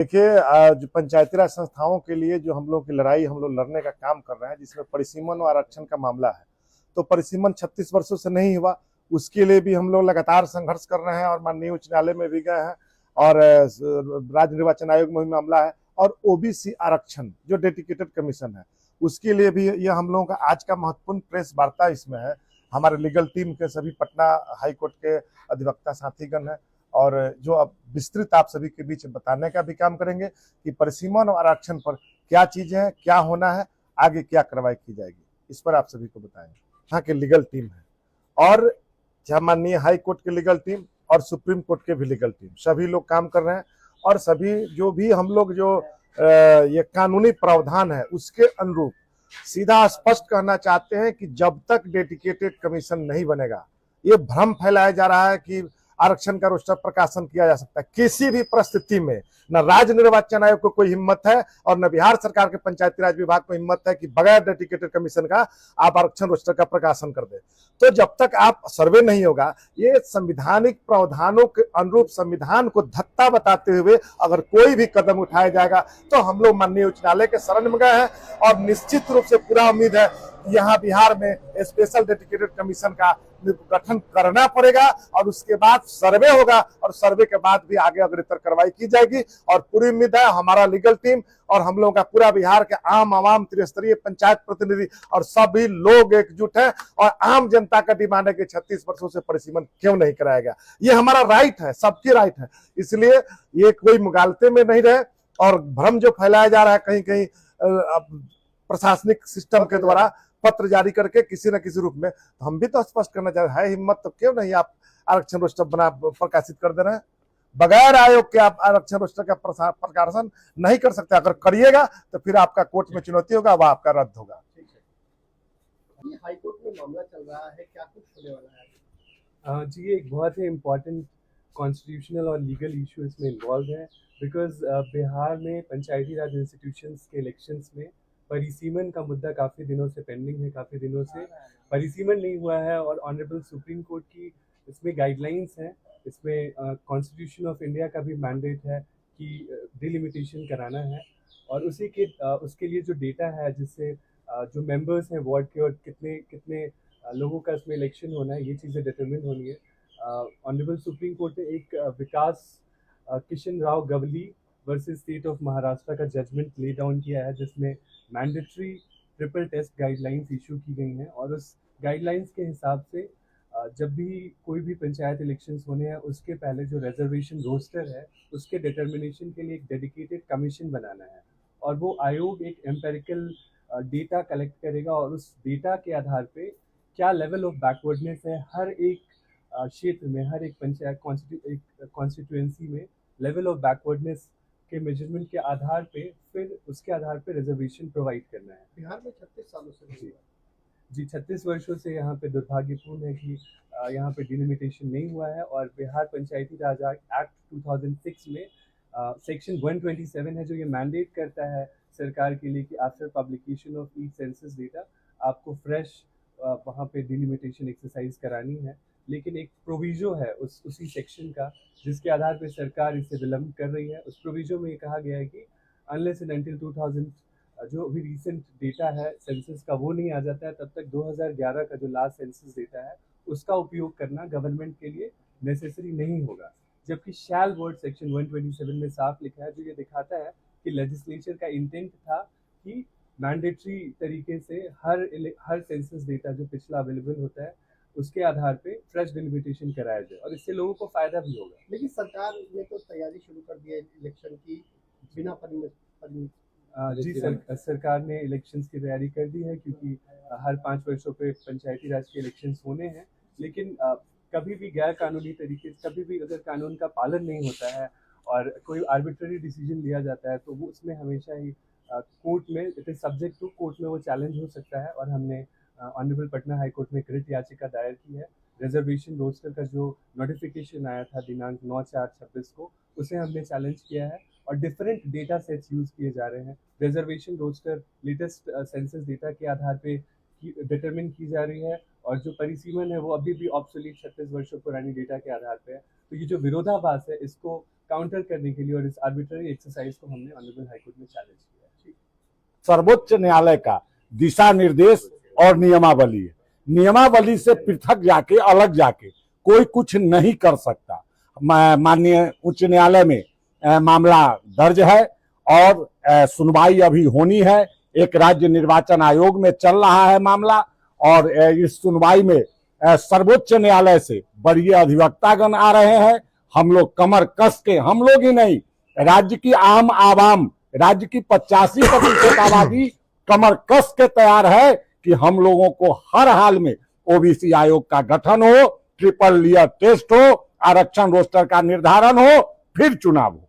देखिए, जो पंचायती राज संस्थाओं के लिए जो हम लोग की लड़ाई हम लोग लड़ने का काम कर रहे हैं, जिसमें परिसीमन और आरक्षण का मामला है, तो परिसीमन 36 वर्षों से नहीं हुआ। उसके लिए भी हम लोग लगातार संघर्ष कर रहे हैं और माननीय उच्च न्यायालय में भी गए हैं और राज्य निर्वाचन आयोग में भी मामला है। और ओबीसी आरक्षण जो डेडिकेटेड कमीशन है, उसके लिए भी ये हम लोगों का आज का महत्वपूर्ण प्रेस वार्ता इसमें है। हमारे लीगल टीम के सभी पटना हाईकोर्ट के अधिवक्ता साथीगण है और जो अब विस्तृत आप सभी के बीच बताने का भी काम करेंगे कि परिसीमन और आरक्षण पर क्या चीजें हैं, क्या होना है, आगे क्या कार्रवाई की जाएगी, इस पर आप सभी को बताएंगे। यहाँ के लीगल टीम है और माननीय हाई कोर्ट की लीगल टीम और सुप्रीम कोर्ट के भी लीगल टीम, सभी लोग काम कर रहे हैं। और सभी जो भी हम लोग जो ये कानूनी प्रावधान है उसके अनुरूप सीधा स्पष्ट कहना चाहते हैं कि जब तक डेडिकेटेड कमीशन नहीं बनेगा, ये भ्रम फैलाया जा रहा है कि आरक्षण का रोस्टर प्रकाशन किया जा सकता है। किसी भी परिस्थिति में न राज्य निर्वाचन आयोग को कोई हिम्मत है और न बिहार सरकार के पंचायती राज विभाग को हिम्मत है कि बगैर डेडिकेटेड कमीशन का आप आरक्षण रोस्टर का प्रकाशन कर दे। तो जब तक आप सर्वे नहीं होगा, ये संविधानिक प्रावधानों के अनुरूप संविधान को धत्ता बताते हुए अगर कोई भी कदम उठाया जाएगा तो हम लोग माननीय उच्च न्यायालय के शरण में गए हैं और निश्चित रूप से पूरा उम्मीद है यहाँ बिहार में स्पेशल डेडिकेटेड कमीशन का गठन करना पड़ेगा और उसके बाद सर्वे होगा और सर्वे के बाद भी आगे अग्रतर कार्रवाई की जाएगी। और पूरी उम्मीद है हमारा लीगल टीम और हम लोगों का पूरा बिहार के आम आवाम, त्रिस्तरीय पंचायत प्रतिनिधि और सभी लोग एकजुट है और आम जनता का डिमांड है कि 36 वर्षों से परिसीमन क्यों नहीं कराया गया। ये हमारा राइट है, सबकी राइट है, इसलिए ये कोई मुगालते में नहीं रहे। और भ्रम जो फैलाया जा रहा है कहीं कहीं प्रशासनिक सिस्टम के द्वारा पत्र जारी करके किसी न किसी रूप में, तो हम भी तो स्पष्ट करना चाह रहे हैं, हिम्मत तो क्यों नहीं आप आरक्षण रोस्टर बना प्रकाशित कर दे रहे हैं। बगैर आयोग के आप आरक्षण रोस्टर का प्रकाशन नहीं कर सकते। अगर करिएगा तो फिर आपका कोर्ट में चुनौती होगा, वह आपका रद्द होगा। हाई कोर्ट में मामला चल रहा है, क्या कुछ होने वाला है? जी, एक बहुत ही इम्पोर्टेंट कॉन्स्टिट्यूशनल और लीगल इशू इसमें इन्वॉल्व है बिकॉज बिहार में पंचायती राज इंस्टीट्यूशंस के इलेक्शंस में परिसीमन का मुद्दा काफ़ी दिनों से पेंडिंग है। काफ़ी दिनों से परिसीमन नहीं हुआ है और ऑनरेबल सुप्रीम कोर्ट की इसमें गाइडलाइंस हैं। इसमें कॉन्स्टिट्यूशन ऑफ इंडिया का भी मैंडेट है कि डिलिमिटेशन कराना है और उसके लिए जो डेटा है जिससे जो मेंबर्स हैं वार्ड के और कितने कितने लोगों का इसमें इलेक्शन होना है, ये चीज़ें डिटरमिन होनी है। ऑनरेबल सुप्रीम कोर्ट ने एक Vikas Kishan Rao Gawli versus state of Maharashtra का जजमेंट ले डाउन किया है जिसमें mandatory triple test guidelines issue की गई हैं और उस गाइडलाइंस के हिसाब से जब भी कोई भी पंचायत इलेक्शंस होने हैं उसके पहले जो रिजर्वेशन रोस्टर है उसके डिटर्मिनेशन के लिए एक डेडिकेटेड कमीशन बनाना है और वो आयोग एक एम्पेरिकल डेटा कलेक्ट करेगा और उस डेटा के आधार पे क्या लेवल ऑफ बैकवर्डनेस है हर एक क्षेत्र में, हर एक पंचायत कॉन्स्टिट्यूएंसी में लेवल ऑफ बैकवर्डनेस के मेजरमेंट के आधार पे फिर उसके आधार पे रिजर्वेशन प्रोवाइड करना है। बिहार में 36 सालों से जी 36 वर्षों से यहाँ पे दुर्भाग्यपूर्ण है कि यहाँ पे डिलिमिटेशन नहीं हुआ है और बिहार पंचायती राज एक्ट 2006 में सेक्शन 127 है जो ये मैंडेट करता है सरकार के लिए कि after publication of each census data आपको फ्रेश वहाँ पे डिलिमिटेशन एक्सरसाइज करानी है। लेकिन एक प्रोविजो है उसी सेक्शन का जिसके आधार पे सरकार इसे विलंब कर रही है। उस प्रोविजो में ये कहा गया है कि अनलेस एंड अनटिल 2000 जो अभी रिसेंट डेटा है सेंसस का वो नहीं आ जाता है तब तक 2011 का जो लास्ट सेंसस डेटा है उसका उपयोग करना गवर्नमेंट के लिए नेसेसरी नहीं होगा। जबकि शैल वर्ड सेक्शन 127 में साफ लिखा है जो ये दिखाता है कि लेजिस्लेचर का इंटेंट था कि मैंडेटरी तरीके से हर सेंसस डेटा जो पिछला अवेलेबल होता है उसके आधार पे फ्रेश डिलिमिटेशन कराया जाए और इससे लोगों को फायदा भी होगा। लेकिन सरकार ने तो तैयारी शुरू कर दी है इलेक्शन की बिना परमिट। जी सरकार ने इलेक्शंस की तैयारी कर दी है क्योंकि हर 5 वर्षों पे पंचायती राज के इलेक्शंस होने हैं। लेकिन कभी भी गैर कानूनी तरीके से कभी भी अगर कानून का पालन नहीं होता है और कोई आर्बिट्ररी डिसीजन लिया जाता है तो वो उसमें हमेशा ही कोर्ट में it is subject to court में वो चैलेंज हो सकता है। और हमने ऑनरेबल पटना हाई कोर्ट में रिट याचिका दायर की है। रिजर्वेशन रोस्टर का जो नोटिफिकेशन आया था दिनांक 9/4/26 को उसे हमने चैलेंज किया है और डिफरेंट डेटा सेट्स यूज़ किए जा रहे हैं। Reservation roster latest census data के आधार पे डिटरमिन की जा रही है और जो परिसीमन है वो अभी भी ऑब्सोलीट 36 वर्षों पुरानी डेटा के आधार पे है। तो ये जो विरोधाभास है इसको काउंटर करने के लिए और इस आर्बिट्ररी एक्सरसाइज को हमने ऑनरेबल हाईकोर्ट में चैलेंज किया है। सर्वोच्च न्यायालय का दिशा निर्देश और नियमावली है। नियमावली से पृथक जाके, अलग जाके कोई कुछ नहीं कर सकता। माननीय उच्च न्यायालय में मामला दर्ज है और सुनवाई अभी होनी है। एक राज्य निर्वाचन आयोग में चल रहा है मामला और इस सुनवाई में सर्वोच्च न्यायालय से वरीय अधिवक्तागण आ रहे हैं। हम लोग कमर कस के, हम लोग ही नहीं, राज्य की आम आवाम, राज्य की 85% आबादी कमर कस के तैयार है कि हम लोगों को हर हाल में ओबीसी आयोग का गठन हो, ट्रिपल लेयर टेस्ट हो, आरक्षण रोस्टर का निर्धारण हो, फिर चुनाव हो।